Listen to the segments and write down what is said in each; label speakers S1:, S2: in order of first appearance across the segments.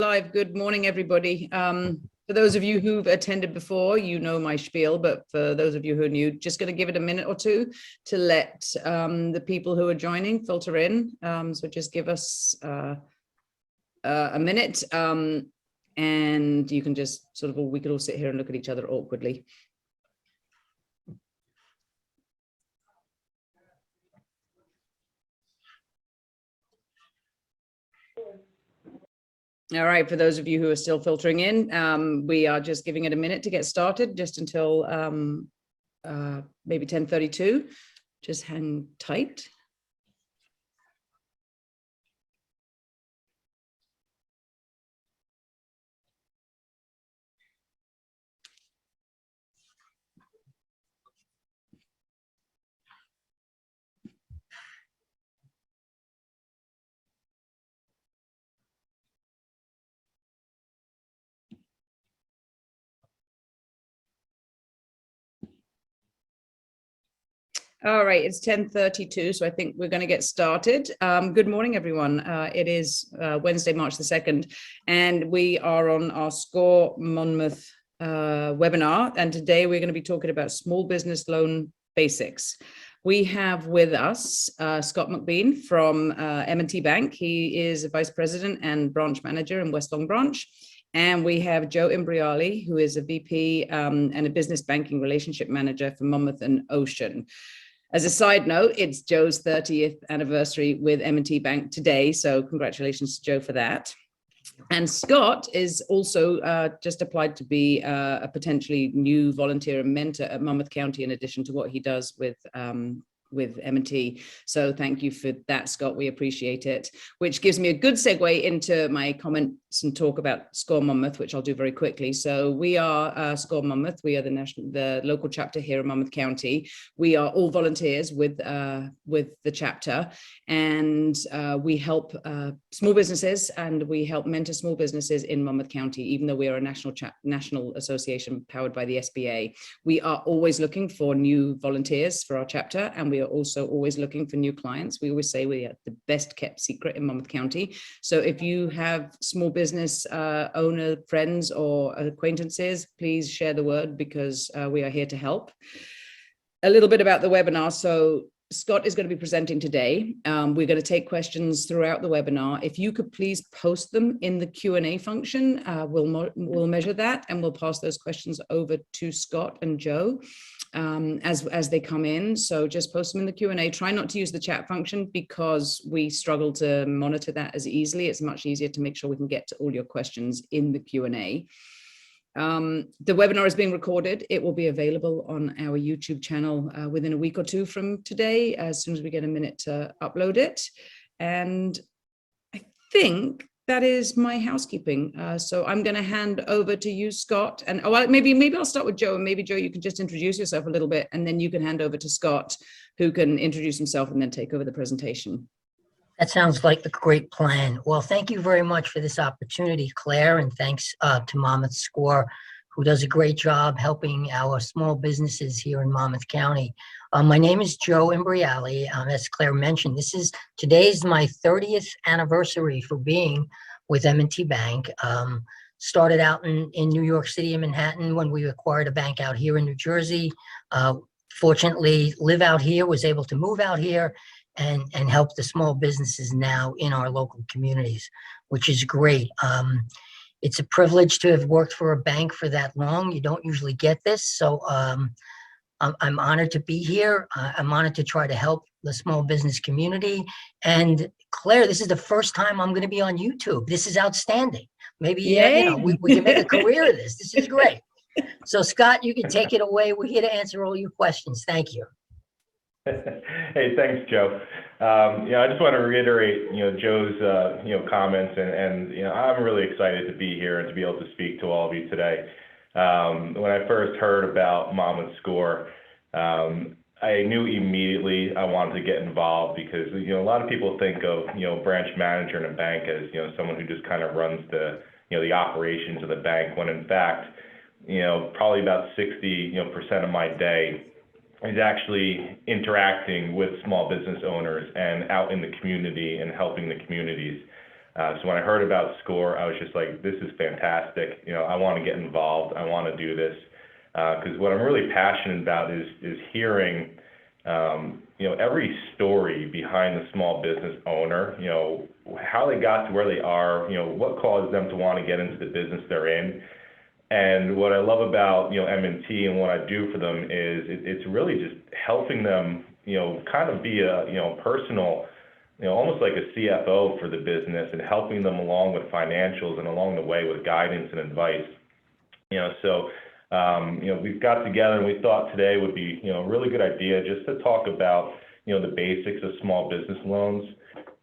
S1: Live. Good morning, everybody. For those of you who've attended before, you know my spiel, but for those of you who are new, just going to give it a minute or two to let the people who are joining filter in. So just give us a minute and you can just we could all sit here and look at each other awkwardly. All right, for those of you who are still filtering in, we are just giving it a minute to get started, just until maybe 10:32. Just hang tight. All right, it's 10:32, so I think we're going to get started. Good morning, everyone. It is Wednesday, March the 2nd, and we are on our SCORE Monmouth webinar, and today we're going to be talking about small business loan basics. We have with us Scott MacBean from M&T Bank. He is a Vice President and Branch Manager in West Long Branch. And we have Joe Imbriali, who is a VP and a Business Banking Relationship Manager for Monmouth and Ocean. As a side note, it's Joe's 30th anniversary with M&T Bank today, so congratulations to Joe for that. And Scott is also just applied to be a potentially new volunteer and mentor at Monmouth County, in addition to what he does with M&T. So thank you for that, Scott. We appreciate it, which gives me a good segue into my comments and talk about SCORE Monmouth, which I'll do very quickly. So we are SCORE Monmouth. We are the local chapter here in Monmouth County. We are all volunteers with the chapter, and we help small businesses, and we help mentor small businesses in Monmouth County, even though we are a national association powered by the SBA. We are always looking for new volunteers for our chapter, and we are also always looking for new clients. We always say we are the best kept secret in Monmouth County. So if you have small business owner friends or acquaintances, please share the word, because we are here to help. A little bit about the webinar. So Scott is going to be presenting today. We're going to take questions throughout the webinar. If you could please post them in the Q&A function, we'll measure that, and we'll pass those questions over to Scott and Joe as they come in. So just post them in the Q&A. Try not to use the chat function, because we struggle to monitor that as easily. It's much easier to make sure we can get to all your questions in the Q&A. The webinar is being recorded. It will be available on our YouTube channel within a week or two from today, as soon as we get a minute to upload it. And I think that is my housekeeping. So I'm going to hand over to you, Scott. And maybe I'll start with Joe. And maybe, Joe, you can just introduce yourself a little bit, and then you can hand over to Scott, who can introduce himself and then take over the presentation.
S2: That sounds like a great plan. Well, thank you very much for this opportunity, Claire, and thanks to Monmouth SCORE, who does a great job helping our small businesses here in Monmouth County. My name is Joe Imbriali. As Claire mentioned, today's my 30th anniversary for being with M&T Bank. Started out in New York City and Manhattan when we acquired a bank out here in New Jersey. Fortunately, live out here, was able to move out here and help the small businesses now in our local communities, which is great. It's a privilege to have worked for a bank for that long. You don't usually get this. So I'm honored to be here. I'm honored to try to help the small business community. And Claire, this is the first time I'm going to be on YouTube. This is outstanding. Maybe we can make a career of this. This is great. So Scott, you can take it away. We're here to answer all your questions. Thank you.
S3: Hey, thanks, Joe. I just want to reiterate, Joe's, comments, and I'm really excited to be here and to be able to speak to all of you today. When I first heard about Monmouth SCORE, I knew immediately I wanted to get involved, because a lot of people think of branch manager in a bank as someone who just kind of runs the operations of the bank, when in fact probably about 60% of my day is actually interacting with small business owners and out in the community and helping the communities. So when I heard about SCORE, I was just like, this is fantastic. I want to get involved. I want to do this. Because what I'm really passionate about is hearing, every story behind the small business owner, how they got to where they are, what caused them to want to get into the business they're in. And what I love about, M&T and what I do for them is it's really just helping them, kind of be a, personal, almost like a CFO for the business and helping them along with financials and along the way with guidance and advice. We've got together and we thought today would be, a really good idea just to talk about, the basics of small business loans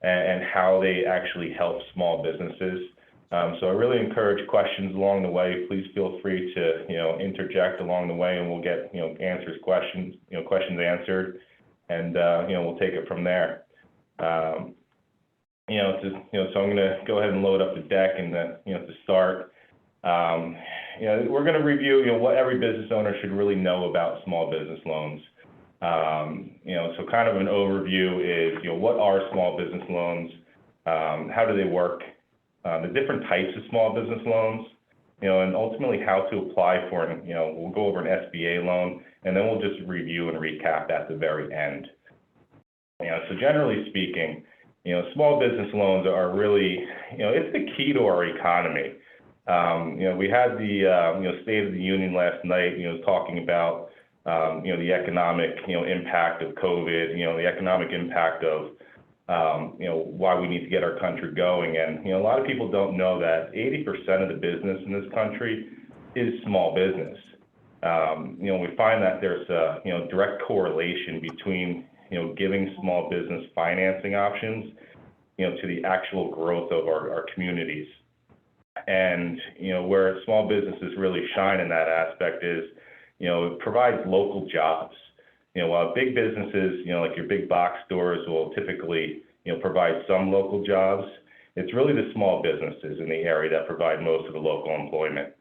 S3: and how they actually help small businesses. So I really encourage questions along the way. Please feel free to, interject along the way and we'll get, questions answered and, we'll take it from there. So I'm going to go ahead and load up the deck and then, to start. We're going to review, what every business owner should really know about small business loans. So kind of an overview is, what are small business loans? How do they work? The different types of small business loans, and ultimately how to apply for it. We'll go over an SBA loan, and then we'll just review and recap at the very end. So generally speaking, small business loans are really, it's the key to our economy. We had the State of the Union last night, talking about, the economic, impact of COVID, the economic impact of, why we need to get our country going. And, a lot of people don't know that 80% of the business in this country is small business. We find that there's a, direct correlation between, giving small business financing options, to the actual growth of our communities. And, where small businesses really shine in that aspect is, it provides local jobs. While big businesses, like your big box stores will typically, provide some local jobs, it's really the small businesses in the area that provide most of the local employment.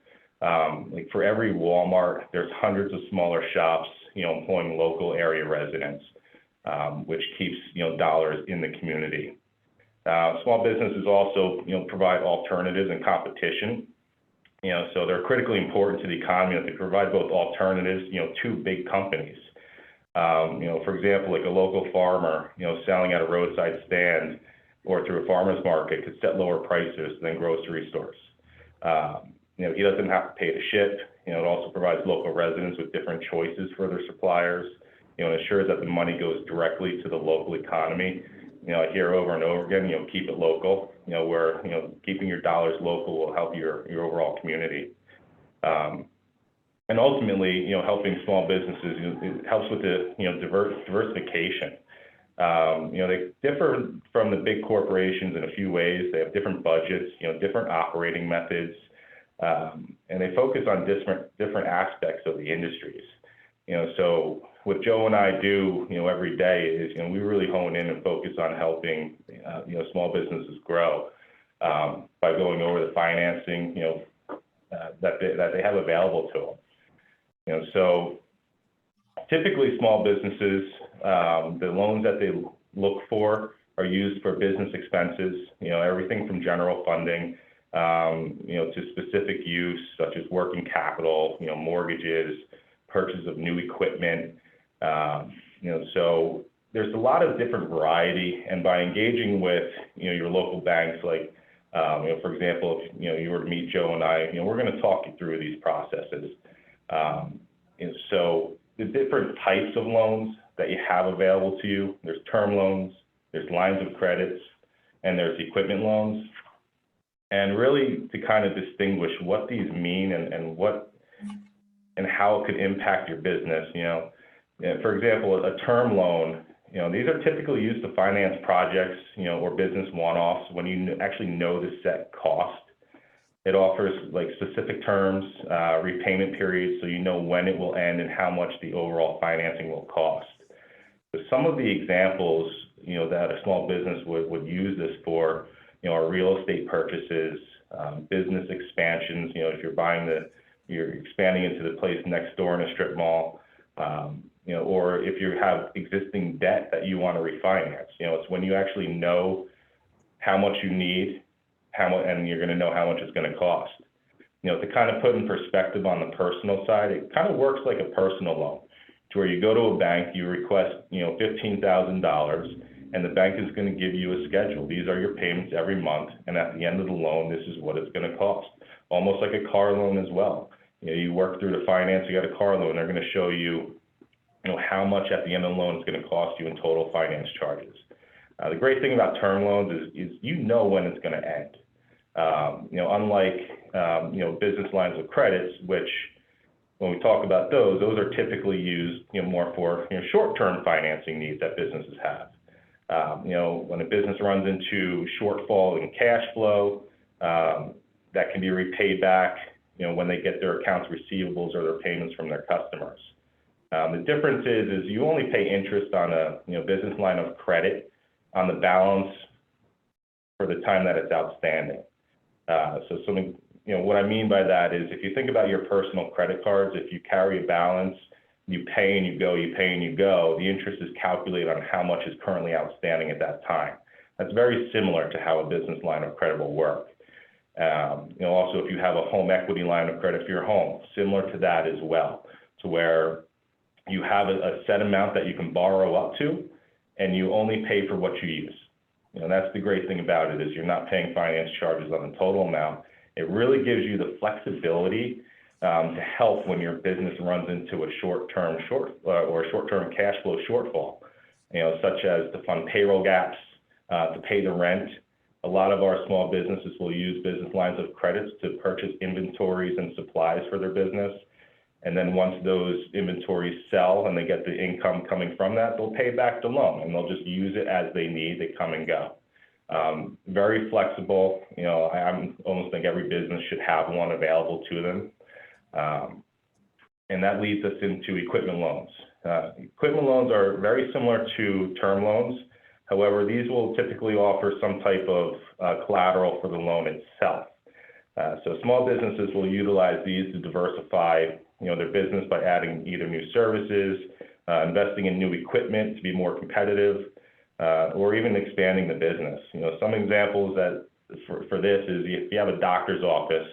S3: Like for every Walmart, there's hundreds of smaller shops, employing local area residents, which keeps, dollars in the community. Small businesses also, provide alternatives and competition. So they're critically important to the economy that they provide both alternatives, to big companies. For example, like a local farmer, selling at a roadside stand or through a farmer's market could set lower prices than grocery stores. He doesn't have to pay to ship. It also provides local residents with different choices for their suppliers. It ensures that the money goes directly to the local economy. I hear over and over again, keep it local, where, keeping your dollars local will help your overall community. And ultimately, helping small businesses, it helps with the, diversification. They differ from the big corporations in a few ways. They have different budgets, different operating methods, and they focus on different aspects of the industries. So what Joe and I do, every day is, we really hone in and focus on helping, small businesses grow by going over the financing, that they have available to them. So typically small businesses, the loans that they look for are used for business expenses, everything from general funding, to specific use such as working capital, mortgages, purchase of new equipment. So there's a lot of different variety, and by engaging with, your local banks, like, for example, if, you were to meet Joe and I, we're going to talk you through these processes. And so the different types of loans that you have available to you, there's term loans, there's lines of credits, and there's equipment loans. And really to kind of distinguish what these mean and how it could impact your business, for example, a term loan, these are typically used to finance projects, or business one-offs when you actually know the set cost. It offers like specific terms, repayment periods, so you know when it will end and how much the overall financing will cost. So some of the examples, that a small business would use this for, are real estate purchases, business expansions, if you're expanding into the place next door in a strip mall, or if you have existing debt that you want to refinance. It's when you actually know how much you need and you're going to know how much it's going to cost. To kind of put in perspective on the personal side, it kind of works like a personal loan, to where you go to a bank, you request, $15,000, and the bank is going to give you a schedule. These are your payments every month, and at the end of the loan, this is what it's going to cost. Almost like a car loan as well. You work through the finance, you got a car loan, they're going to show you, how much at the end of the loan it's going to cost you in total finance charges. The great thing about term loans is when it's going to end. Unlike business lines of credits, which when we talk about those are typically used more for short-term financing needs that businesses have. When a business runs into shortfall in cash flow, that can be repaid back when they get their accounts receivables or their payments from their customers. The difference is you only pay interest on a business line of credit on the balance for the time that it's outstanding. So something, what I mean by that is if you think about your personal credit cards, if you carry a balance, you pay and you go, you pay and you go, the interest is calculated on how much is currently outstanding at that time. That's very similar to how a business line of credit will work. Also, if you have a home equity line of credit for your home, similar to that as well, to where you have a set amount that you can borrow up to, and you only pay for what you use. That's the great thing about it, is you're not paying finance charges on the total amount. It really gives you the flexibility to help when your business runs into a short-term cash flow shortfall, such as to fund payroll gaps, to pay the rent. A lot of our small businesses will use business lines of credits to purchase inventories and supplies for their business. And then once those inventories sell and they get the income coming from that, they'll pay back the loan and they'll just use it as they need. They come and go. Very flexible. I almost think every business should have one available to them. And that leads us into equipment loans. Equipment loans are very similar to term loans. However, these will typically offer some type of collateral for the loan itself. So small businesses will utilize these to diversify their business by adding either new services, investing in new equipment to be more competitive, or even expanding the business. Some examples that for this is if you have a doctor's office,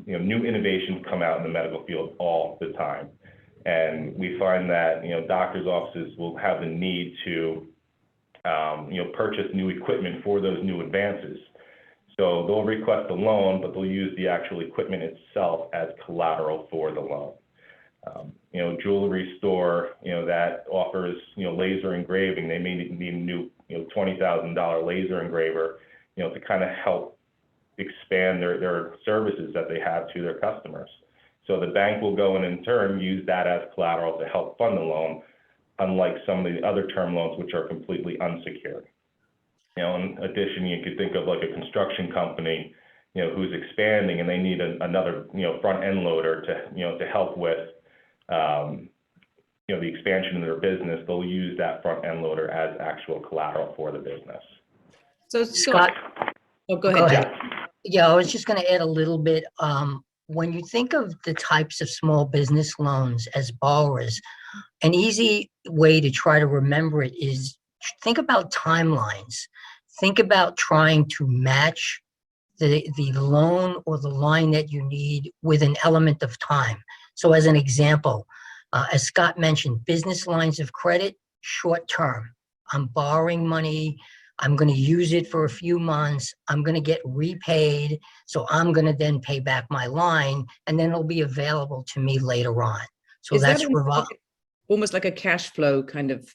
S3: new innovations come out in the medical field all the time. And we find that, doctors' offices will have the need to, purchase new equipment for those new advances. So they'll request a loan, but they'll use the actual equipment itself as collateral for the loan. Jewelry store, that offers, laser engraving, they may need a new, $20,000 laser engraver, to kind of help expand their services that they have to their customers. So the bank will go and in turn use that as collateral to help fund the loan, unlike some of the other term loans, which are completely unsecured. In addition, you could think of like a construction company, who's expanding and they need another, front end loader to help with, the expansion of their business. They'll use that front end loader as actual collateral for the business.
S2: So Scott,
S1: oh, go ahead.
S2: Yeah, I was just going to add a little bit. When you think of the types of small business loans as borrowers, an easy way to try to remember it is think about timelines. Think about trying to match the loan or the line that you need with an element of time. So as an example, as Scott mentioned, business lines of credit, short term. I'm borrowing money. I'm going to use it for a few months. I'm going to get repaid. So I'm going to then pay back my line and then it'll be available to me later on. So
S1: Is
S2: that's
S1: that almost like a cash flow kind of,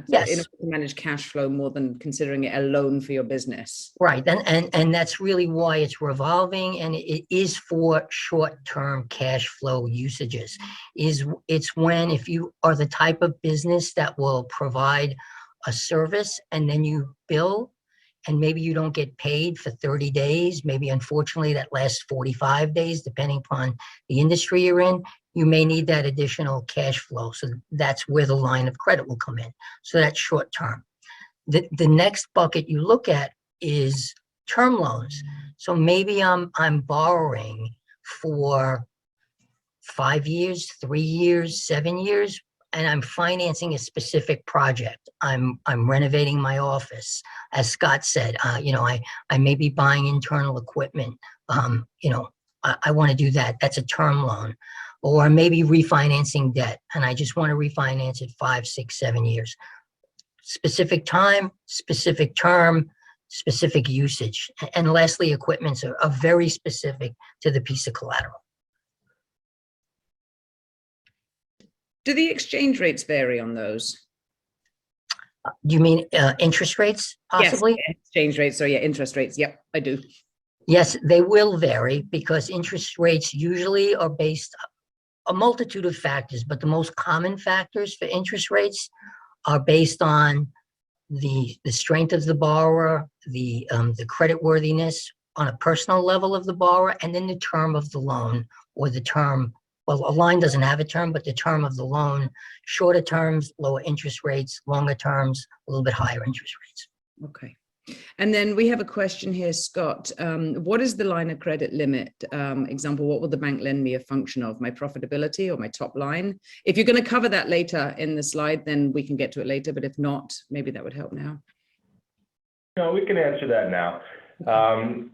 S2: yes,
S1: in order to manage cash flow more than considering it a loan for your business.
S2: Right. And that's really why it's revolving, and it is for short-term cash flow usages. It's when, if you are the type of business that will provide a service and then you bill and maybe you don't get paid for 30 days, maybe unfortunately that lasts 45 days, depending upon the industry you're in, you may need that additional cash flow. So that's where the line of credit will come in. So that's short term. The next bucket you look at is term loans. So maybe I'm borrowing for 5 years, 3 years, 7 years. and I'm financing a specific project. I'm renovating my office. As Scott said, I may be buying internal equipment. I want to do that. That's a term loan. Or maybe refinancing debt, and I just want to refinance it 5, 6, 7 years. Specific time, specific term, specific usage. And lastly, equipments are very specific to the piece of collateral.
S1: Do the exchange rates vary on those?
S2: Do you mean interest rates, possibly?
S1: Yes, exchange rates, so yeah, interest rates. Yep, I do.
S2: Yes, they will vary because interest rates usually are based on a multitude of factors, but the most common factors for interest rates are based on the strength of the borrower, the creditworthiness on a personal level of the borrower, and then the term of the loan, or the term. Well, a line doesn't have a term, but the term of the loan. Shorter terms, lower interest rates. Longer terms, a little bit higher interest rates.
S1: Okay. And then we have a question here, Scott. What is the line of credit limit? Example, what will the bank lend me a function of? My profitability or my top line? If you're going to cover that later in the slide, then we can get to it later. But if not, maybe that would help now.
S3: No, we can answer that now.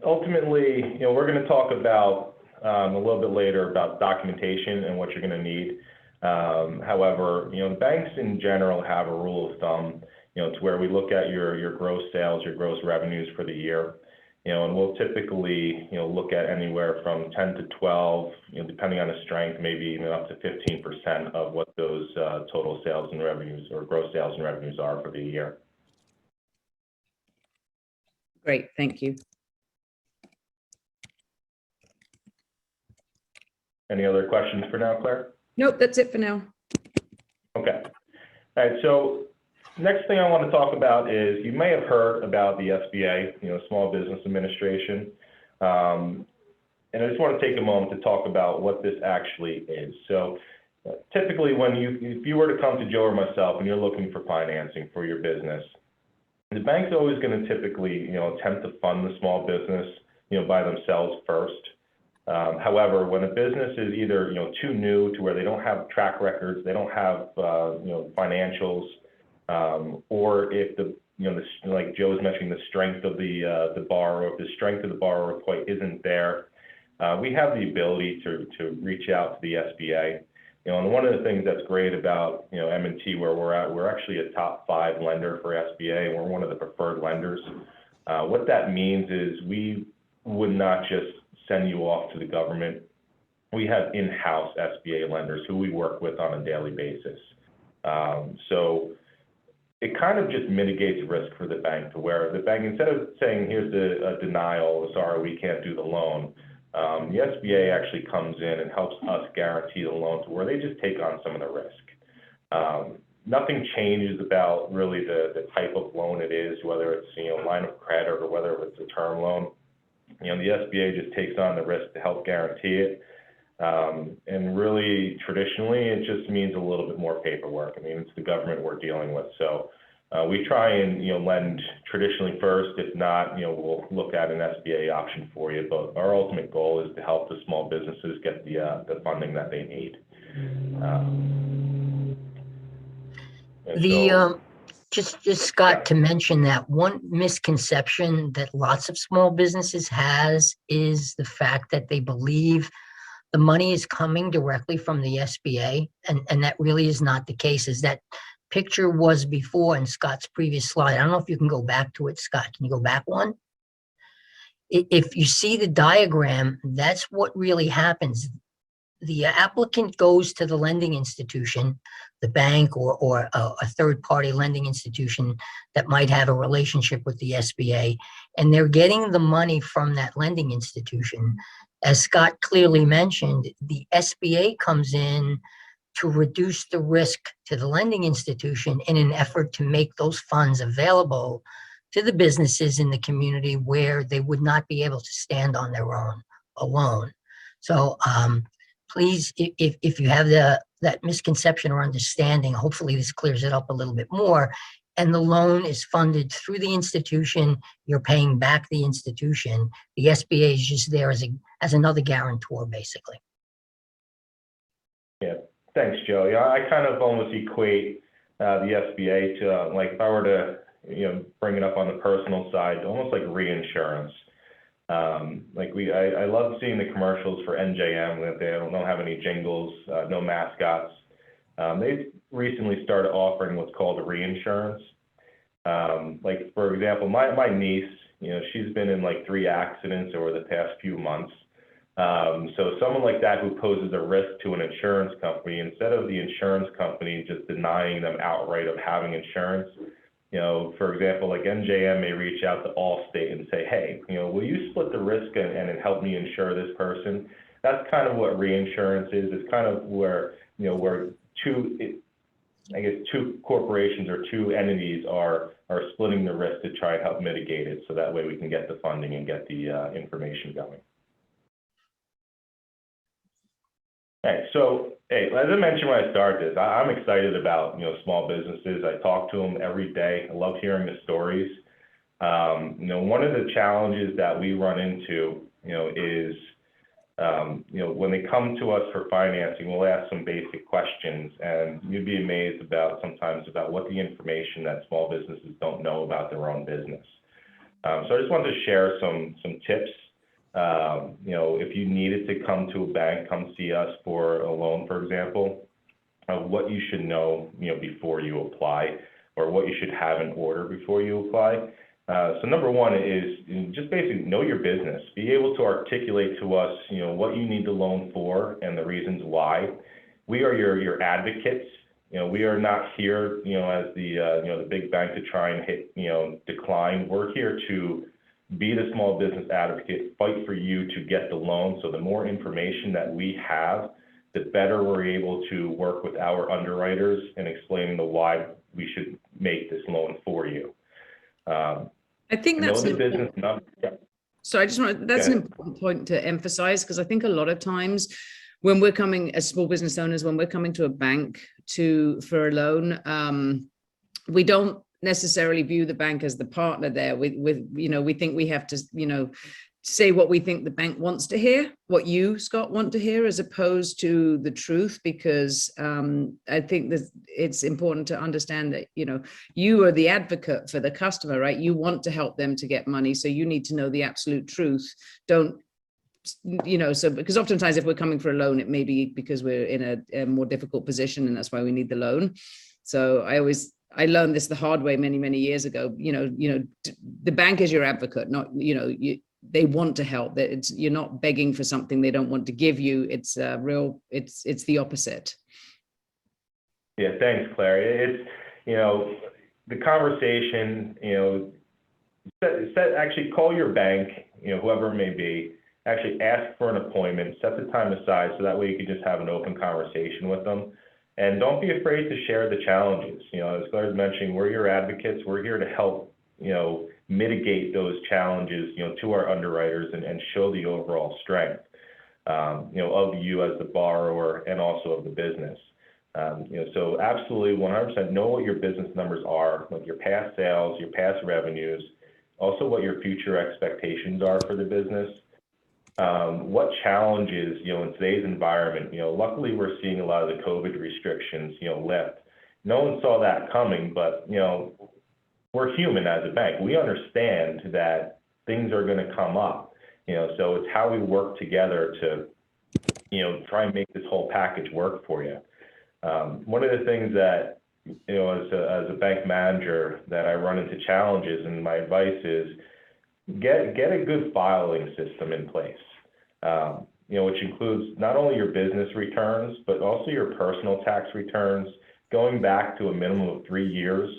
S3: Ultimately, we're going to talk about a little bit later about documentation and what you're going to need. However, the banks in general have a rule of thumb, to where we look at your gross sales, your gross revenues for the year, and we'll typically, look at anywhere from 10 to 12, depending on the strength, maybe even up to 15% of what those total sales and revenues or gross sales and revenues are for the year.
S1: Great, thank you.
S3: Any other questions for now, Claire?
S1: Nope, that's it for now.
S3: Okay. All right, so next thing I want to talk about is, you may have heard about the SBA, Small Business Administration. And I just want to take a moment to talk about what this actually is. So typically if you were to come to Joe or myself and you're looking for financing for your business, the bank's always going to typically, attempt to fund the small business, by themselves first. However, when a business is either, too new to where they don't have track records, they don't have, financials, or if like Joe was mentioning, the strength of the borrower, if the strength of the borrower quite isn't there, we have the ability to reach out to the SBA. And one of the things that's great about, M&T, where we're at, we're actually a top 5 lender for SBA, and we're one of the preferred lenders. What that means is we would not just send you off to the government. We have in-house SBA lenders who we work with on a daily basis. So it kind of just mitigates risk for the bank, to where the bank, instead of saying, here's a denial, sorry, we can't do the loan, the SBA actually comes in and helps us guarantee the loan, to where they just take on some of the risk. Nothing changes about really the type of loan it is, whether it's line of credit or whether it's a term loan. The SBA just takes on the risk to help guarantee it. And really, traditionally, it just means a little bit more paperwork. I mean, it's the government we're dealing with. So we try and, lend traditionally first. If not, we'll look at an SBA option for you. But our ultimate goal is to help the small businesses get the funding that they need.
S2: Just Scott, to mention that one misconception that lots of small businesses has is the fact that they believe the money is coming directly from the SBA, and that really is not the case. As that picture was before in Scott's previous slide. I don't know if you can go back to it, Scott. Can you go back one? If you see the diagram, that's what really happens. The applicant goes to the lending institution, the bank, or a third-party lending institution that might have a relationship with the SBA, and they're getting the money from that lending institution. As Scott clearly mentioned, the SBA comes in to reduce the risk to the lending institution in an effort to make those funds available to the businesses in the community where they would not be able to stand on their own alone. So please, if you have that misconception or understanding, hopefully this clears it up a little bit more. And the loan is funded through the institution. You're paying back the institution. The SBA is just there as another guarantor, basically.
S3: Yeah, Thanks, Joe. Yeah, I kind of almost equate the SBA to like if I were to bring it up on the personal side, almost like reinsurance. I love seeing the commercials for NJM that they don't have any jingles, no mascots. They recently started offering what's called a reinsurance. Like for example, my niece, she's been in like 3 accidents over the past few months. So someone like that who poses a risk to an insurance company, instead of the insurance company just denying them outright of having insurance, for example, like NJM may reach out to Allstate and say, hey, will you split the risk and help me insure this person? That's kind of what reinsurance is. It's kind of where, where two corporations or 2 entities are splitting the risk to try and help mitigate it. So that way we can get the funding and get the information going. Hey, so as I mentioned when I started this, I'm excited about small businesses. I talk to them every day. I love hearing the stories. One of the challenges that we run into is when they come to us for financing, we'll ask some basic questions, and you'd be amazed sometimes about what the information that small businesses don't know about their own business. So I just wanted to share some tips. If you needed to come to a bank, come see us for a loan, for example, what you should know, before you apply, or what you should have in order before you apply. So number one is just basically know your business. Be able to articulate to us, what you need the loan for and the reasons why. We are your advocates. We are not here, as the big bank to try and hit, decline. We're here to be the small business advocate, fight for you to get the loan. So the more information that we have, the better we're able to work with our underwriters and explaining the why we should make this loan for you.
S1: I think that's
S3: an important,
S1: So I just want that's an important point to emphasize, because I think a lot of times when we're coming as small business owners, when we're coming to a bank for a loan, we don't necessarily view the bank as the partner there. We think we have to say what we think the bank wants to hear, what you, Scott, want to hear, as opposed to the truth, because I think that it's important to understand that you are the advocate for the customer, right? You want to help them to get money, so you need to know the absolute truth. Don't so because oftentimes if we're coming for a loan, it may be because we're in a more difficult position, and that's why we need the loan. So I learned this the hard way many years ago. The bank is your advocate, not they want to help. That you're not begging for something they don't want to give you. It's it's the opposite.
S3: Yeah, thanks, Claire. It's the conversation. Actually call your bank. Whoever it may be. Actually ask for an appointment. Set the time aside so that way you can just have an open conversation with them. And don't be afraid to share the challenges. As Claire's mentioning, we're your advocates. We're here to help, mitigate those challenges, to our underwriters and show the overall strength, of you as the borrower and also of the business. So absolutely 100% know what your business numbers are, like your past sales, your past revenues, also what your future expectations are for the business. What challenges, in today's environment, luckily we're seeing a lot of the COVID restrictions, lift. No one saw that coming, but, we're human as a bank. We understand that things are going to come up, so it's how we work together to, try and make this whole package work for you. One of the things that, as a bank manager that I run into challenges, and my advice is get a good filing system in place. Which includes not only your business returns, but also your personal tax returns, going back to a minimum of 3 years.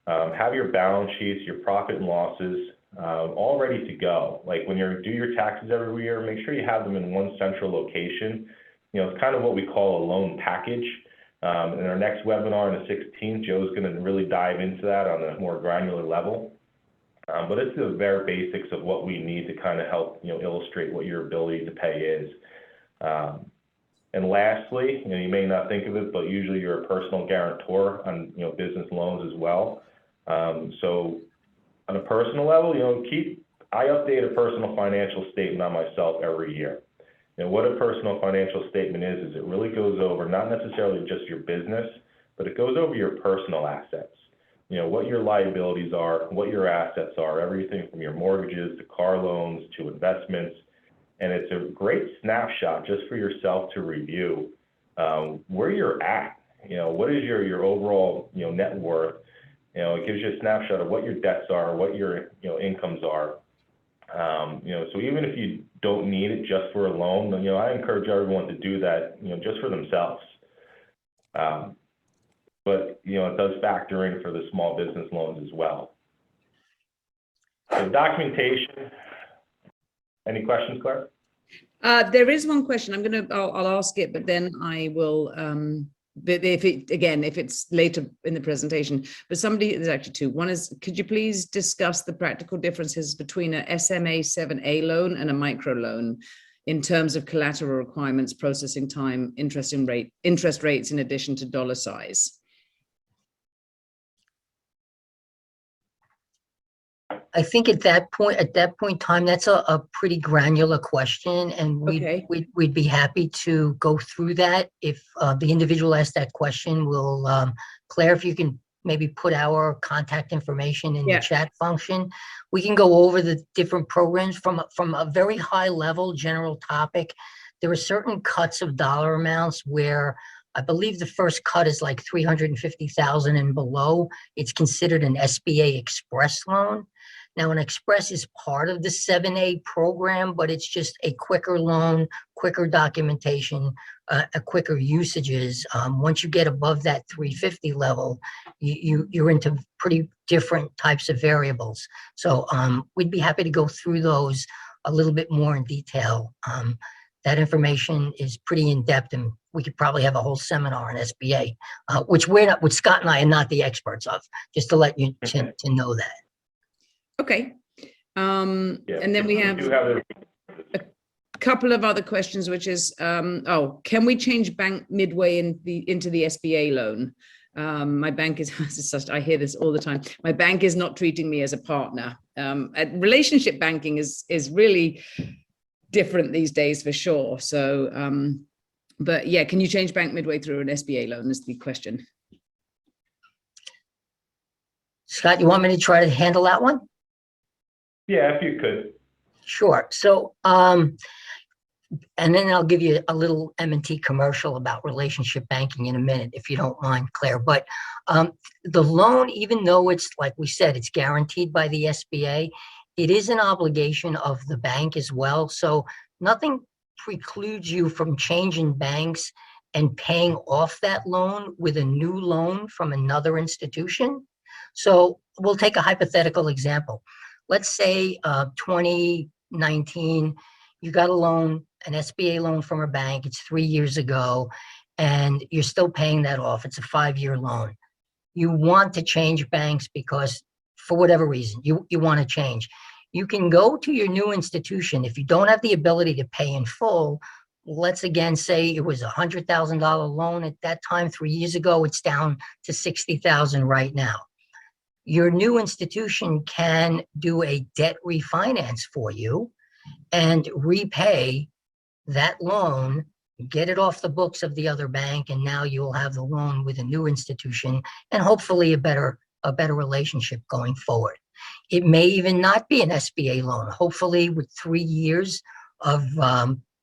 S3: Have your balance sheets, your profit and losses, all ready to go. Like when you do your taxes every year, make sure you have them in one central location. It's kind of what we call a loan package. In our next webinar on the 16th, Joe's going to really dive into that on a more granular level. But it's the very basics of what we need to kind of help, illustrate what your ability to pay is. And lastly, you may not think of it, but usually you're a personal guarantor on, business loans as well. So on a personal level, I update a personal financial statement on myself every year. what a personal financial statement is it really goes over not necessarily just your business, but it goes over your personal assets. What your liabilities are, what your assets are, everything from your mortgages to car loans to investments. And it's a great snapshot just for yourself to review where you're at. What is your overall, net worth? It gives you a snapshot of what your debts are, what your, incomes are. So even if you don't need it just for a loan, I encourage everyone to do that, just for themselves. But, it does factor in for the small business loans as well. So documentation. Any questions, Claire?
S1: There is one question. I'll ask it, but then I will, but if it's later in the presentation, but there's actually two. One is, could you please discuss the practical differences between a SMA 7A loan and a micro loan in terms of collateral requirements, processing time, interest rates, in addition to dollar size?
S2: I think at that point in time, that's a pretty granular question, and we'd be happy to go through that. If the individual asked that question, Claire, if you can maybe put our contact information in the chat function, we can go over the different programs from a very high level general topic. There are certain cuts of dollar amounts where I believe the first cut is like $350,000 and below. It's considered an SBA Express loan. Now, an Express is part of the 7A program, but it's just a quicker loan, quicker documentation, a quicker usages. Once you get above that 350 level, you're into pretty different types of variables. So we'd be happy to go through those a little bit more in detail. That information is pretty in-depth, and we could probably have a whole seminar on SBA, which Scott and I are not the experts of, just to let you to know that.
S1: Okay. And then we have a couple of other questions, which is, can we change bank midway into the SBA loan? My bank I hear this all the time. My bank is not treating me as a partner. Relationship banking is really different these days for sure. So, but yeah, can you change bank midway through an SBA loan is the question.
S2: Scott, you want me to try to handle that one?
S3: Yeah, if you could. Sure.
S2: So, and then I'll give you a little M&T commercial about relationship banking in a minute, if you don't mind, Claire. But the loan, even though it's, like we said, it's guaranteed by the SBA, it is an obligation of the bank as well. So nothing precludes you from changing banks and paying off that loan with a new loan from another institution. So we'll take a hypothetical example. Let's say 2019, you got a loan, an SBA loan from a bank. It's 3 years ago, and you're still paying that off. It's a 5-year loan. You want to change banks because, for whatever reason, you want to change. You can go to your new institution. If you don't have the ability to pay in full, let's again say it was a $100,000 loan at that time 3 years ago. It's down to $60,000 right now. Your new institution can do a debt refinance for you and repay that loan, get it off the books of the other bank, and now you'll have the loan with a new institution and hopefully a better relationship going forward. It may even not be an SBA loan. Hopefully, with 3 years of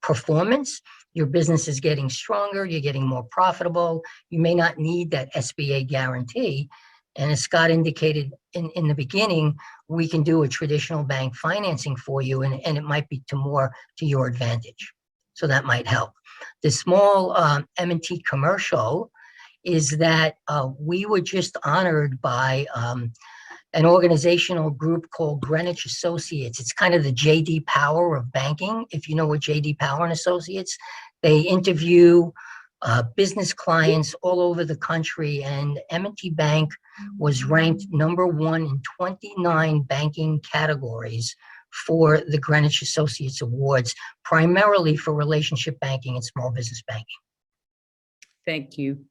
S2: performance, your business is getting stronger, you're getting more profitable. You may not need that SBA guarantee. And as Scott indicated in the beginning, we can do a traditional bank financing for you, and it might be to your advantage. So that might help. The small M&T commercial is that we were just honored by an organizational group called Greenwich Associates. It's kind of the J.D. Power of banking, if you know what J.D. Power and Associates. They interview business clients all over the country, and M&T Bank was ranked #1 in 29 banking categories for the Greenwich Associates Awards, primarily for relationship banking and small business banking.
S1: Thank you.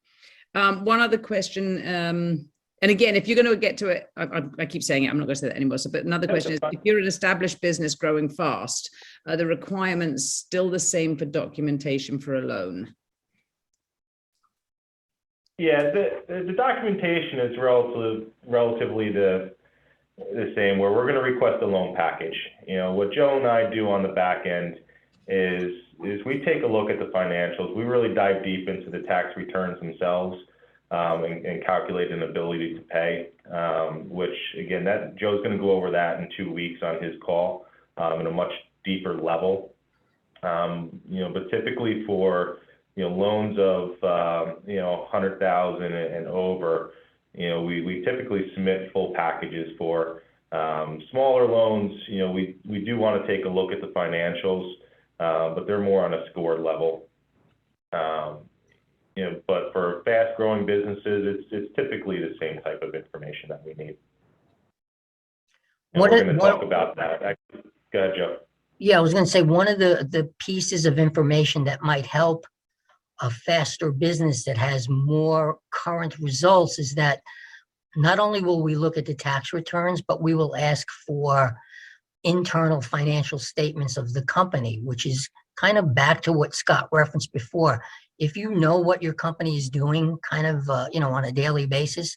S1: One other question, And again, if you're going to get to it, I keep saying it, I'm not going to say that anymore. So, but another question is, if you're an established business growing fast, are the requirements still the same for documentation for a loan?
S3: Yeah, the documentation is relatively the same, where we're going to request a loan package. You know, what Joe and I do on the back end is we take a look at the financials. We really dive deep into the tax returns themselves, and calculate an ability to pay, which again, that Joe's going to go over that in 2 weeks on his call, in a much deeper level. You know, but typically for, you know, loans of, you know, 100,000 and over, you know, we typically submit full packages for. Smaller loans, you know, we do want to take a look at the financials, but they're more on a scored level. You know, but for fast growing businesses, it's typically the same type of information that we need. And we're going to talk about that. Go ahead, Joe.
S2: Yeah, I was going to say, one of the pieces of information that might help a faster business that has more current results is that not only will we look at the tax returns, but we will ask for internal financial statements of the company, which is kind of back to what Scott referenced before. If you know what your company is doing kind of, you know, on a daily basis,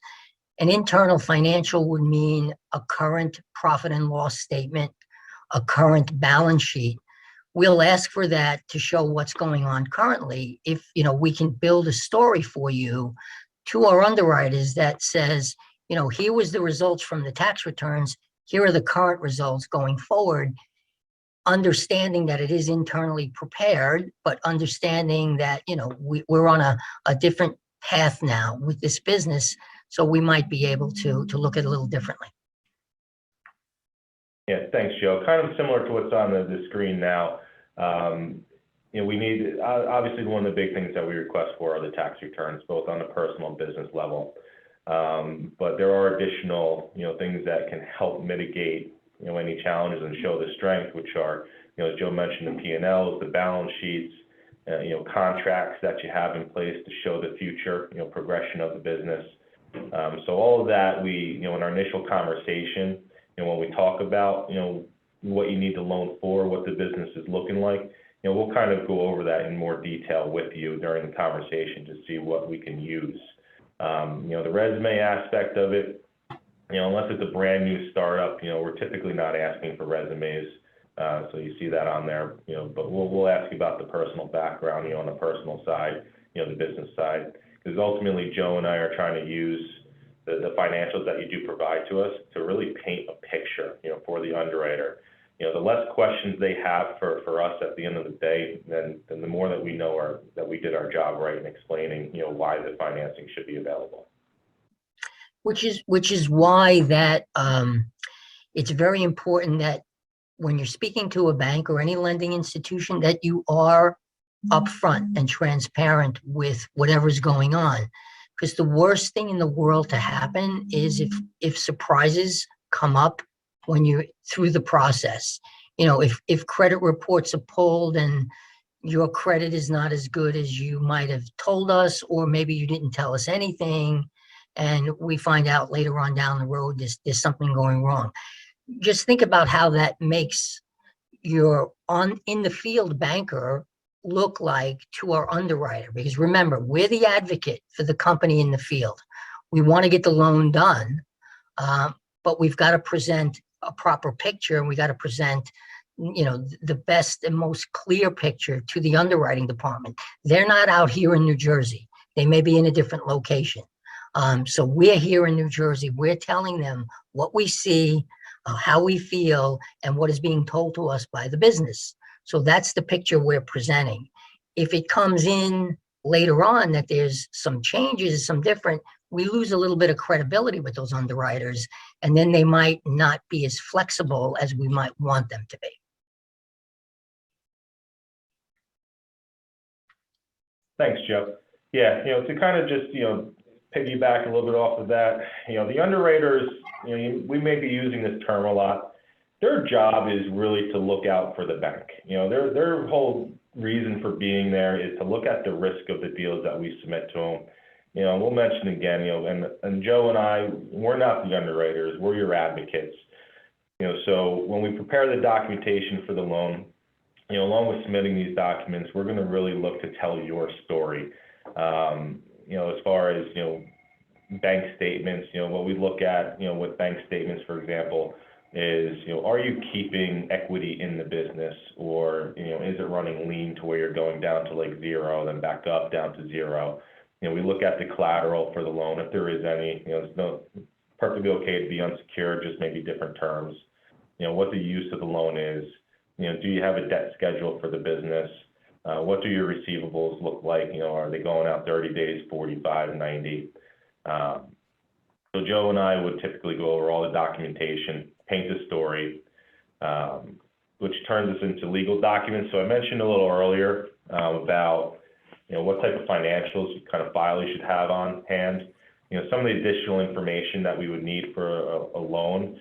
S2: an internal financial would mean a current profit and loss statement, a current balance sheet. We'll ask for that to show what's going on currently. If, you know, we can build a story for you to our underwriters that says, you know, here was the results from the tax returns, here are the current results going forward, understanding that it is internally prepared, but understanding that, you know, we're on a different path now with this business, so we might be able to look at it a little differently.
S3: Yeah, thanks, Joe. Kind of similar to what's on the screen now. You know, we need, obviously one of the big things that we request for are the tax returns, both on the personal and business level. But there are additional, you know, things that can help mitigate, you know, any challenges and show the strength, which are, you know, as Joe mentioned, the P&Ls, the balance sheets, you know, contracts that you have in place to show the future, you know, progression of the business. So all of that, you know, in our initial conversation, you know, when we talk about, you know, what you need to loan for, what the business is looking like, you know, we'll kind of go over that in more detail with you during the conversation to see what we can use. You know, the resume aspect of it, you know, unless it's a brand new startup, you know, we're typically not asking for resumes. So you see that on there, you know, but we'll ask you about the personal background, you know, on the personal side, you know, the business side, because ultimately Joe and I are trying to use the financials that you do provide to us to really paint a picture, you know, for the underwriter. You know, the less questions they have for us at the end of the day, then the more that we know that we did our job right in explaining, you know, why the financing should be available.
S2: Which is why that it's very important that when you're speaking to a bank or any lending institution, that you are upfront and transparent with whatever's going on. Because the worst thing in the world to happen is if surprises come up when you're through the process. You know, if credit reports are pulled and your credit is not as good as you might have told us, or maybe you didn't tell us anything, and we find out later on down the road there's something going wrong. Just think about how that makes your in the field banker look like to our underwriter, because remember, we're the advocate for the company in the field. We want to get the loan done, but we've got to present a proper picture, and we got to present, you know, the best and most clear picture to the underwriting department. They're not out here in New Jersey. They may be in a different location. So we're here in New Jersey. We're telling them what we see, how we feel, and what is being told to us by the business. So that's the picture we're presenting. If it comes in later on that there's some changes, some different, we lose a little bit of credibility with those underwriters, and then they might not be as flexible as we might want them to be.
S3: Thanks, Joe. Yeah, you know, to kind of just, you know, piggyback a little bit off of that, you know, the underwriters, you know, we may be using this term a lot. Their job is really to look out for the bank. You know, their whole reason for being there is to look at the risk of the deals that we submit to them, we'll mention again, and Joe and I, we're not the underwriters, we're your advocates. So when we prepare the documentation for the loan, along with submitting these documents, we're going to really look to tell your story. As far as, bank statements, what we look at, with bank statements, for example, is, are you keeping equity in the business, or, is it running lean to where you're going down to like zero, then back up down to zero? We look at the collateral for the loan, if there is any, it's perfectly okay to be unsecured, just maybe different terms. What the use of the loan is, do you have a debt schedule for the business? What do your receivables look like? Are they going out 30 days, 45, 90? So Joe and I would typically go over all the documentation, paint the story, which turns us into legal documents. So I mentioned a little earlier about what type of financials kind of file you should have on hand. Some of the additional information that we would need for a loan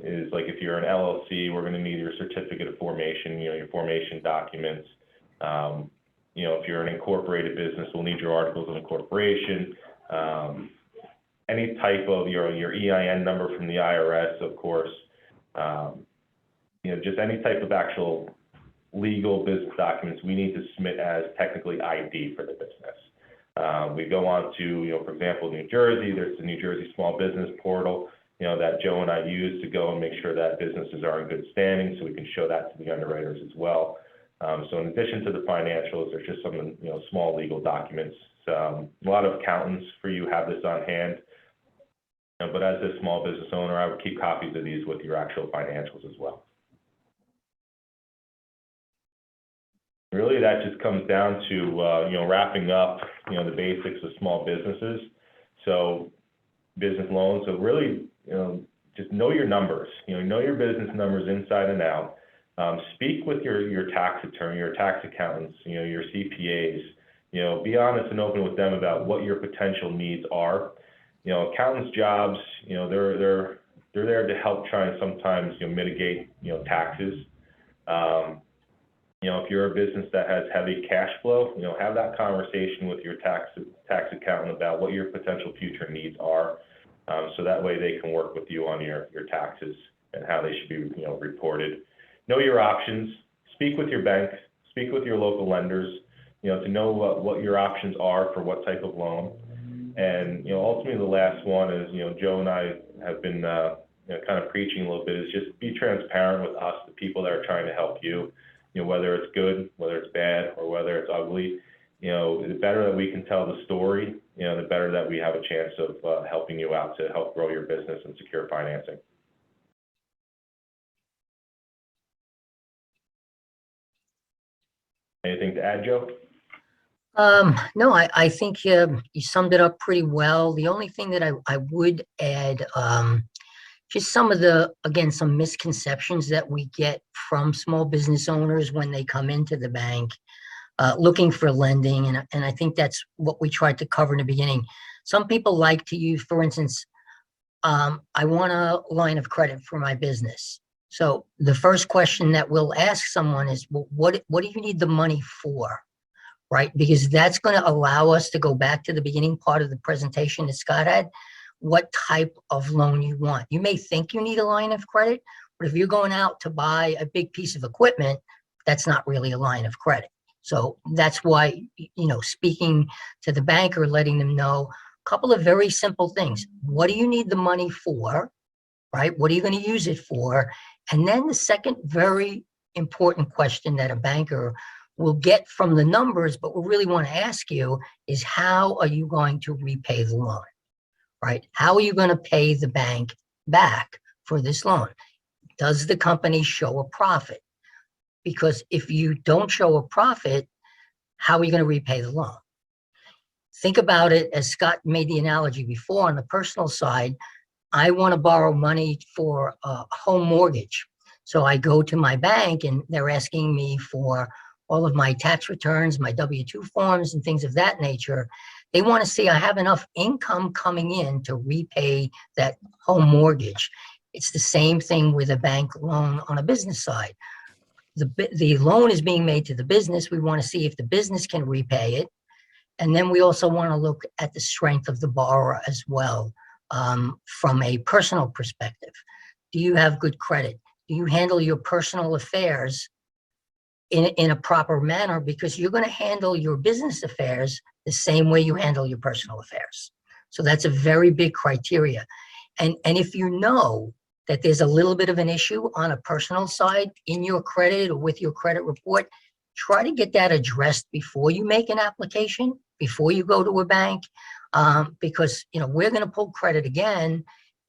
S3: is like if you're an LLC, we're going to need your certificate of formation, your formation documents. If you're an incorporated business, we'll need your articles of incorporation. Any type of your EIN number from the IRS, of course. Just any type of actual legal business documents we need to submit as technically ID for the business. We go on to, for example, New Jersey. There's the New Jersey Small Business Portal, that Joe and I use to go and make sure that businesses are in good standing, so we can show that to the underwriters as well. So in addition to the financials, there's just some, small legal documents. A lot of accountants for you have this on hand, but as a small business owner, I would keep copies of these with your actual financials as well. Really, that just comes down to, wrapping up, the basics of small businesses. So business loans, so really, just know your numbers, know your business numbers inside and out. Speak with your tax attorney, your tax accountants, your CPAs, be honest and open with them about what your potential needs are. Accountants' jobs, they're there to help try and sometimes, mitigate, taxes. If you're a business that has heavy cash flow, have that conversation with your tax accountant about what your potential future needs are. So that way they can work with you on your taxes and how they should be, reported. Know your options, speak with your bank, speak with your local lenders, to know what your options are for what type of loan. And, ultimately the last one is, Joe and I have been, kind of preaching a little bit, is just be transparent with us, the people that are trying to help you, whether it's good, whether it's bad, or whether it's ugly. The better that we can tell the story, the better that we have a chance of helping you out to help grow your business and secure financing. Anything to add, Joe?
S2: No, I think you summed it up pretty well. The only thing that I would add, just some of some misconceptions that we get from small business owners when they come into the bank looking for lending. And I think that's what we tried to cover in the beginning. Some people like to use, for instance, I want a line of credit for my business. So the first question that we'll ask someone is, well, what do you need the money for? Right? Because that's going to allow us to go back to the beginning part of the presentation that Scott had, what type of loan you want. You may think you need a line of credit, but if you're going out to buy a big piece of equipment, that's not really a line of credit. So that's why, speaking to the banker, letting them know a couple of very simple things. What do you need the money for? Right? What are you going to use it for? And then the second very important question that a banker will get from the numbers, but we really want to ask you is, how are you going to repay the loan? Right? How are you going to pay the bank back for this loan? Does the company show a profit? Because if you don't show a profit, how are you going to repay the loan? Think about it, as Scott made the analogy before, on the personal side, I want to borrow money for a home mortgage. So I go to my bank and they're asking me for all of my tax returns, my W-2 forms and things of that nature. They want to see I have enough income coming in to repay that home mortgage. It's the same thing with a bank loan on a business side. The loan is being made to the business. We want to see if the business can repay it. And then we also want to look at the strength of the borrower as well, from a personal perspective. Do you have good credit? Do you handle your personal affairs in a proper manner? Because you're going to handle your business affairs the same way you handle your personal affairs. So that's a very big criteria. And if you know that there's a little bit of an issue on a personal side in your credit or with your credit report, try to get that addressed before you make an application, before you go to a bank, because we're going to pull credit again,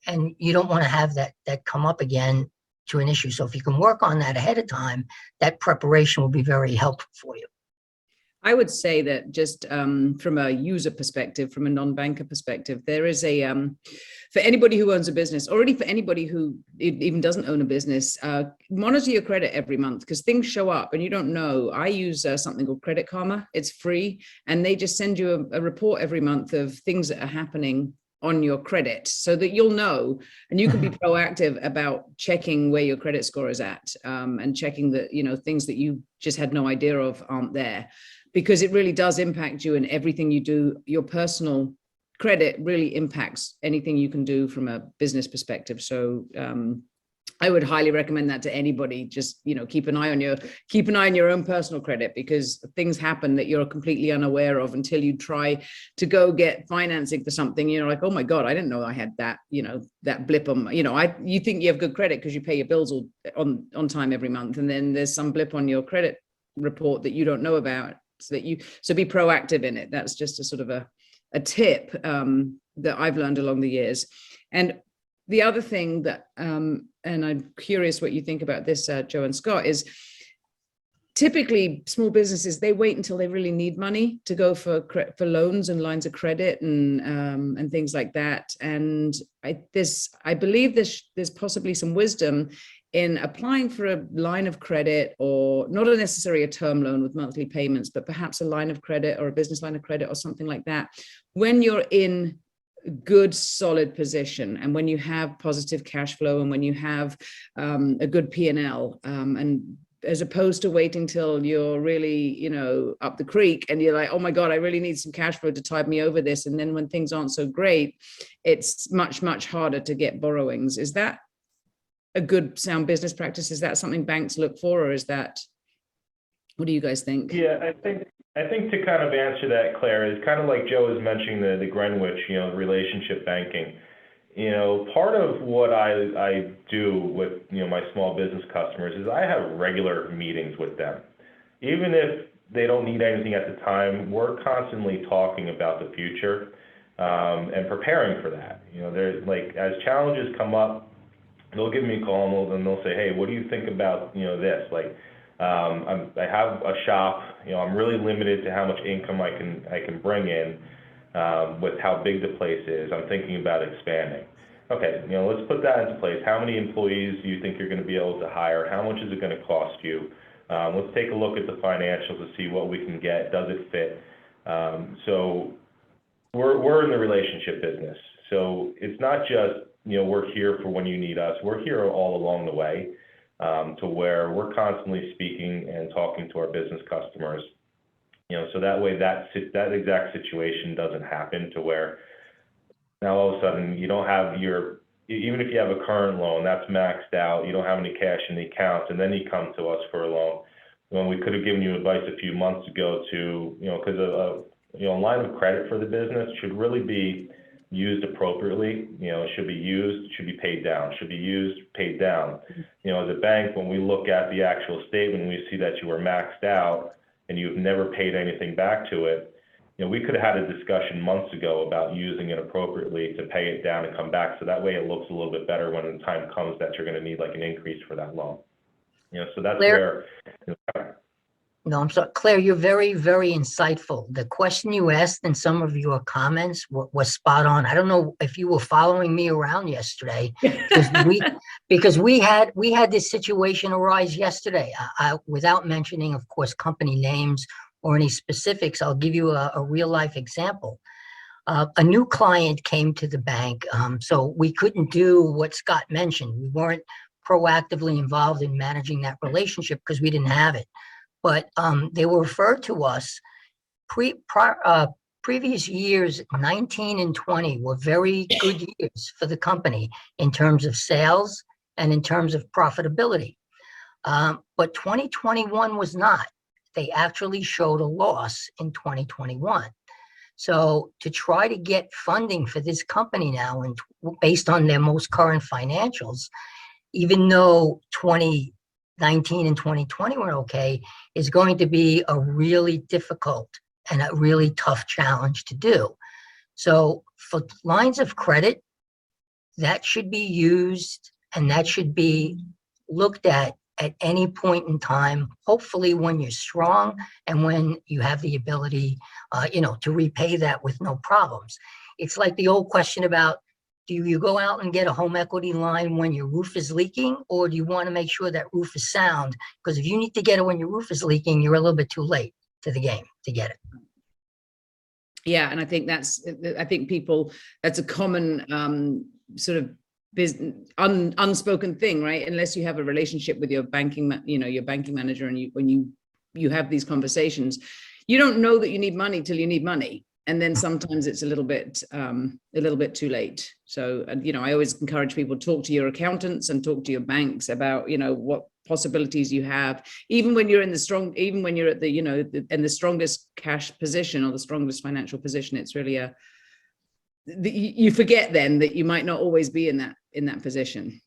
S2: and you don't want to have that come up again to an issue. So if you can work on that ahead of time, that preparation will be very helpful for you.
S1: I would say that just from a user perspective, from a non-banker perspective, there is for anybody who owns a business, already for anybody who even doesn't own a business, monitor your credit every month, because things show up and you don't know. I use something called Credit Karma. It's free, and they just send you a report every month of things that are happening on your credit, so that you'll know, and you can be proactive about checking where your credit score is at, and checking that things that you just had no idea of aren't there, because it really does impact you in everything you do. Your personal credit really impacts anything you can do from a business perspective. So I would highly recommend that to anybody. Just keep an eye on your own personal credit, because things happen that you're completely unaware of until you try to go get financing for something. You're like, oh my God, I didn't know I had that. That blip on. You think you have good credit because you pay your bills on time every month, and then there's some blip on your credit report that you don't know about. So be proactive in it. That's just a sort of a tip that I've learned along the years. And the other thing that, and I'm curious what you think about this, Joe and Scott, is typically small businesses, they wait until they really need money to go for loans and lines of credit and things like that. And I believe there's possibly some wisdom in applying for a line of credit, or not necessarily a term loan with monthly payments, but perhaps a line of credit or a business line of credit or something like that, when you're in good solid position, and when you have positive cash flow, and when you have a good P&L, and as opposed to waiting till you're really up the creek and you're like, oh my God, I really need some cash flow to tide me over this, and then when things aren't so great, it's much harder to get borrowings. Is that a good sound business practice? Is that something banks look for, or what do you guys think?
S3: Yeah, I think to kind of answer that, Claire, is kind of like Joe was mentioning the Greenwich, relationship banking. Part of what I do with, my small business customers is I have regular meetings with them. Even if they don't need anything at the time, we're constantly talking about the future and preparing for that. There's as challenges come up, they'll give me a call and they'll say, hey, what do you think about, this? I have a shop, I'm really limited to how much income I can bring in with how big the place is. I'm thinking about expanding. Okay, let's put that into place. How many employees do you think you're going to be able to hire? How much is it going to cost you? Let's take a look at the financials to see what we can get. Does it fit? So we're in the relationship business. So it's not just, we're here for when you need us. We're here all along the way, to where we're constantly speaking and talking to our business customers, so that way that exact situation doesn't happen, to where now all of a sudden you don't have even if you have a current loan that's maxed out, you don't have any cash in the accounts, and then you come to us for a loan when we could have given you advice a few months ago to, because a line of credit for the business should really be used appropriately. It should be used, should be paid down, should be used, paid down. As a bank, when we look at the actual statement, we see that you were maxed out and you've never paid anything back to it. We could have had a discussion months ago about using it appropriately to pay it down and come back. So that way it looks a little bit better when the time comes that you're going to need an increase for that loan. So that's
S2: Claire,
S3: where.
S2: No, I'm sorry, Claire, you're very, very insightful. The question you asked in some of your comments was spot on. I don't know if you were following me around yesterday, because we had this situation arise yesterday. Without mentioning, of course, company names or any specifics, I'll give you a real life example. A new client came to the bank, so we couldn't do what Scott mentioned. We weren't proactively involved in managing that relationship because we didn't have it. But they were referred to us previous years, 19 and 20 were very good years for the company in terms of sales and in terms of profitability. But 2021 was not. They actually showed a loss in 2021. So to try to get funding for this company now, and based on their most current financials, even though 2019 and 2020 were okay, is going to be a really difficult and a really tough challenge to do. So for lines of credit, that should be used and that should be looked at any point in time, hopefully when you're strong and when you have the ability, to repay that with no problems. It's like the old question about, do you go out and get a home equity line when your roof is leaking, or do you want to make sure that roof is sound? Because if you need to get it when your roof is leaking, you're a little bit too late to the game to get it.
S1: Yeah, and I think that's a common sort of business unspoken thing, right? Unless you have a relationship with your banking manager, and when you have these conversations, you don't know that you need money till you need money, and then sometimes it's a little bit too late. So I always encourage people to talk to your accountants and talk to your banks about what possibilities you have, even when you're at the in the strongest cash position or the strongest financial position. It's really you forget then that you might not always be in that position.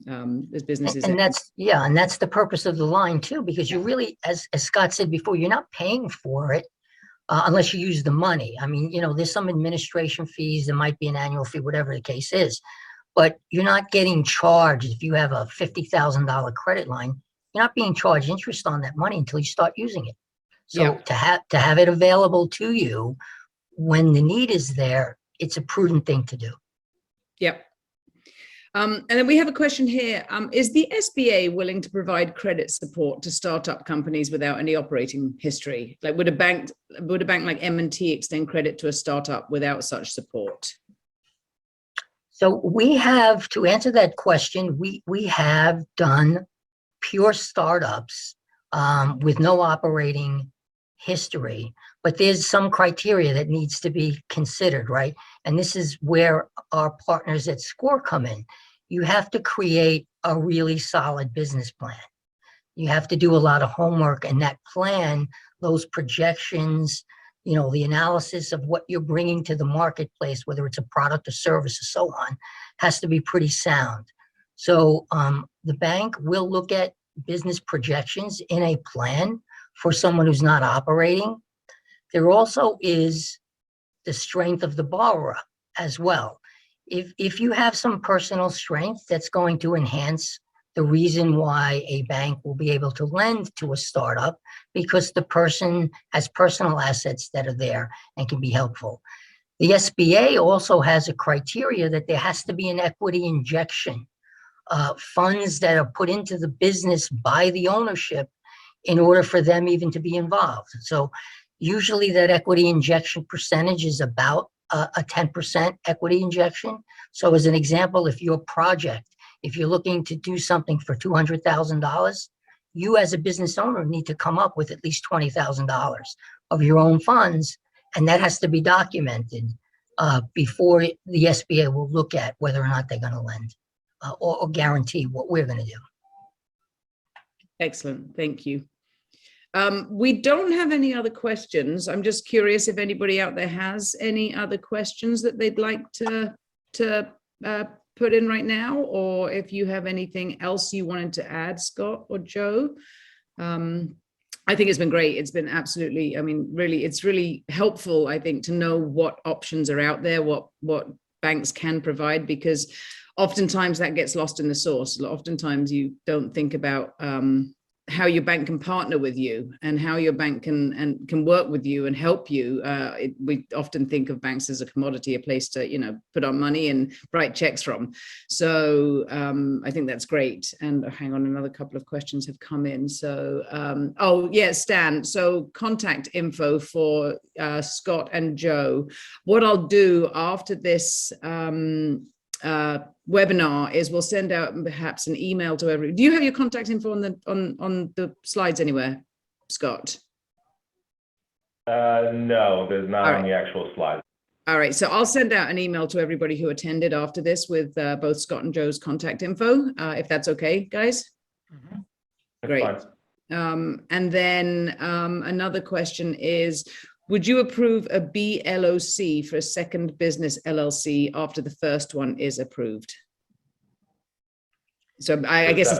S1: As businesses,
S2: and that's the purpose of the line too, because you really, as Scott said before, you're not paying for it unless you use the money. I mean, there's some administration fees, there might be an annual fee, whatever the case is, but you're not getting charged. If you have a $50,000 credit line, you're not being charged interest on that money until you start using it. So to have it available to you when the need is there, it's a prudent thing to do.
S1: Yep. And then we have a question here. Is the SBA willing to provide credit support to startup companies without any operating history? Like, would a bank like M&T extend credit to a startup without such support?
S2: So we have, to answer that question, we have done pure startups with no operating history, but there's some criteria that needs to be considered, right? And this is where our partners at SCORE come in. You have to create a really solid business plan. You have to do a lot of homework, and that plan, those projections, the analysis of what you're bringing to the marketplace, whether it's a product or service or so on, has to be pretty sound. So the bank will look at business projections in a plan for someone who's not operating. There also is the strength of the borrower as well. If you have some personal strength, that's going to enhance the reason why a bank will be able to lend to a startup, because the person has personal assets that are there and can be helpful. The SBA also has a criteria that there has to be an equity injection, funds that are put into the business by the ownership in order for them even to be involved. So usually that equity injection percentage is about a 10% equity injection. So as an example, if you're looking to do something for $200,000, you as a business owner need to come up with at least $20,000 of your own funds, and that has to be documented before the SBA will look at whether or not they're going to lend or guarantee what we're going to do.
S1: Excellent, thank you. We don't have any other questions. I'm just curious if anybody out there has any other questions that they'd like to put in right now, or if you have anything else you wanted to add, Scott or Joe. I think it's been great. It's been absolutely, really, it's really helpful, I think, to know what options are out there, what banks can provide, because oftentimes that gets lost in the sauce. Oftentimes you don't think about how your bank can partner with you and how your bank can work with you and help you. We often think of banks as a commodity, a place to put our money and write checks from. So I think that's great. And hang on, another couple of questions have come in. So Stan, so contact info for Scott and Joe. What I'll do after this webinar is we'll send out perhaps an email to everyone. Do you have your contact info on the slides anywhere, Scott?
S3: No, there's not on the actual slide.
S1: All right, so I'll send out an email to everybody who attended after this with both Scott and Joe's contact info, if that's okay, guys.
S2: Mhm.
S1: Great. And then another question is, would you approve a BLOC for a second business LLC after the first one is approved? So I guess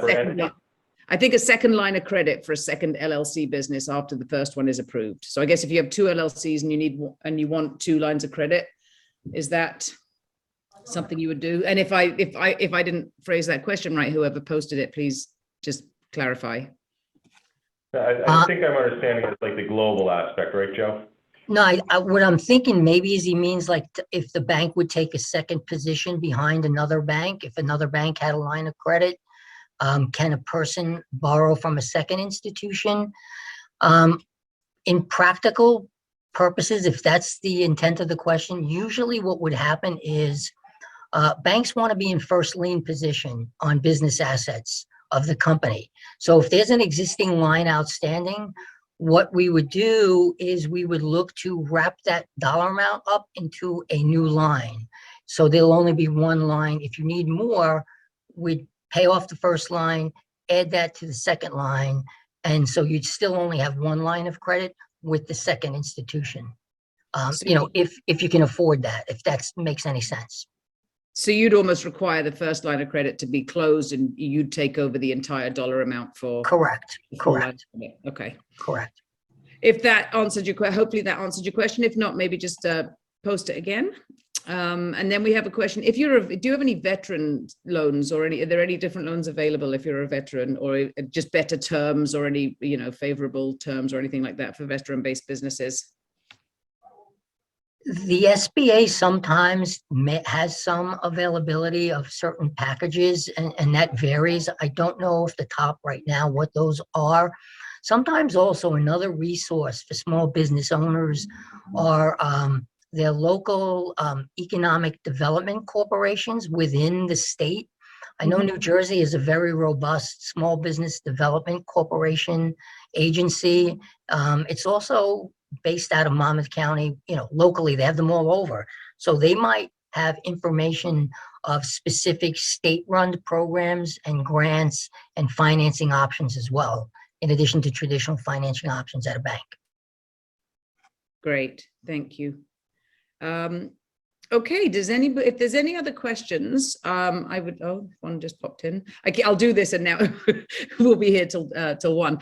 S1: I think a second line of credit for a second LLC business after the first one is approved. So I guess if you have two LLCs and you want 2 lines of credit, is that something you would do? And if I didn't phrase that question right, whoever posted it, please just clarify.
S3: I think I'm understanding it's like the global aspect, right, Joe?
S2: No, what I'm thinking maybe is he means like if the bank would take a second position behind another bank, if another bank had a line of credit, can a person borrow from a second institution? In practical purposes, if that's the intent of the question, usually what would happen is banks want to be in first lien position on business assets of the company. So if there's an existing line outstanding, what we would do is we would look to wrap that dollar amount up into a new line. So there'll only be one line. If you need more, we'd pay off the first line, add that to the second line. And so you'd still only have one line of credit with the second institution. If you can afford that, if that makes any sense.
S1: So you'd almost require the first line of credit to be closed and you'd take over the entire dollar amount for.
S2: Correct.
S1: Okay.
S2: Correct.
S1: If that answered your question, hopefully that answered your question. If not, maybe just post it again. And then we have a question. If do you have any veteran loans or are there any different loans available if you're a veteran, or just better terms or any, favorable terms or anything like that for veteran-based businesses?
S2: The SBA sometimes has some availability of certain packages, and that varies. I don't know off the top right now what those are. Sometimes also another resource for small business owners are their local economic development corporations within the state. I know New Jersey is a very robust small business development corporation agency. It's also based out of Monmouth County, locally, they have them all over. So they might have information of specific state-run programs and grants and financing options as well, in addition to traditional financing options at a bank.
S1: Great, thank you. Okay, if there's any other questions, one just popped in. I'll do this and now we'll be here till 1.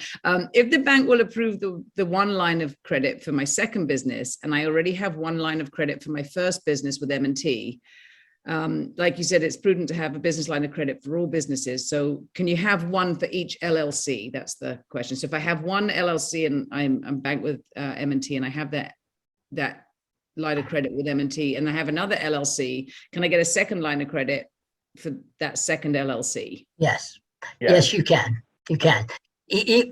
S1: If the bank will approve the one line of credit for my second business, and I already have one line of credit for my first business with M&T, like you said, it's prudent to have a business line of credit for all businesses. So can you have one for each LLC? That's the question. So if I have one LLC and I'm banked with M&T and I have that line of credit with M&T and I have another LLC, can I get a second line of credit for that second LLC?
S2: Yes. Yes, you can. You can.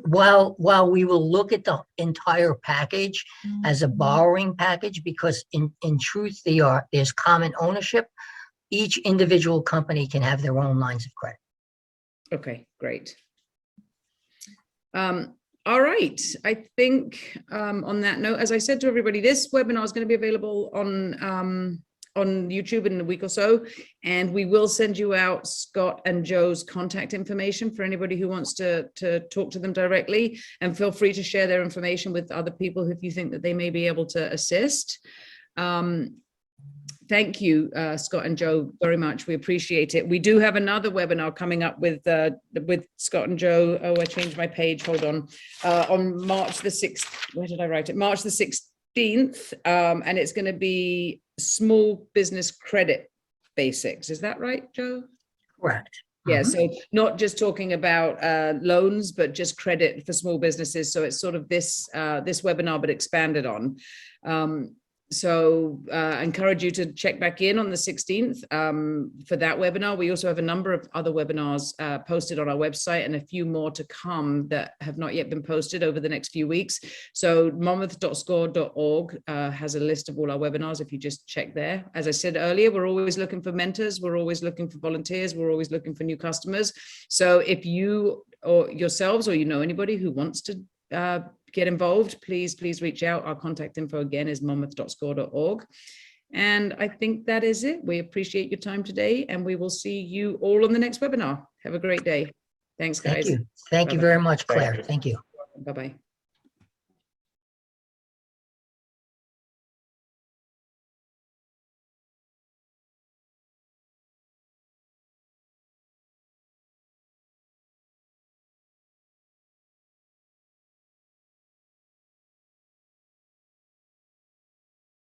S2: While we will look at the entire package as a borrowing package, because in truth, there's common ownership. Each individual company can have their own lines of credit.
S1: Okay, great. All right, I think on that note, as I said to everybody, this webinar is going to be available on YouTube in a week or so, and we will send you out Scott and Joe's contact information for anybody who wants to talk to them directly, and feel free to share their information with other people if you think that they may be able to assist. Thank you, Scott and Joe, very much. We appreciate it. We do have another webinar coming up with Scott and Joe. Oh, I changed my page. Hold on March the 6th. Where did I write it? March the 16th. And it's going to be small business credit basics. Is that right, Joe?
S2: Correct.
S1: Yeah, so not just talking about loans, but just credit for small businesses. So it's sort of this webinar, but expanded on. So I encourage you to check back in on the 16th for that webinar. We also have a number of other webinars posted on our website and a few more to come that have not yet been posted over the next few weeks. So monmouth.score.org has a list of all our webinars if you just check there. As I said earlier, we're always looking for mentors. We're always looking for volunteers. We're always looking for new customers. So if you or yourselves or anybody who wants to get involved, please reach out. Our contact info again is monmouth.score.org. And I think that is it. We appreciate your time today, and we will see you all on the next webinar. Have a great day. Thanks, guys.
S2: Thank you. Thank you
S1: Bye-bye.
S2: very much, Claire.
S3: Thank you.
S2: Thank you.
S1: Bye-bye.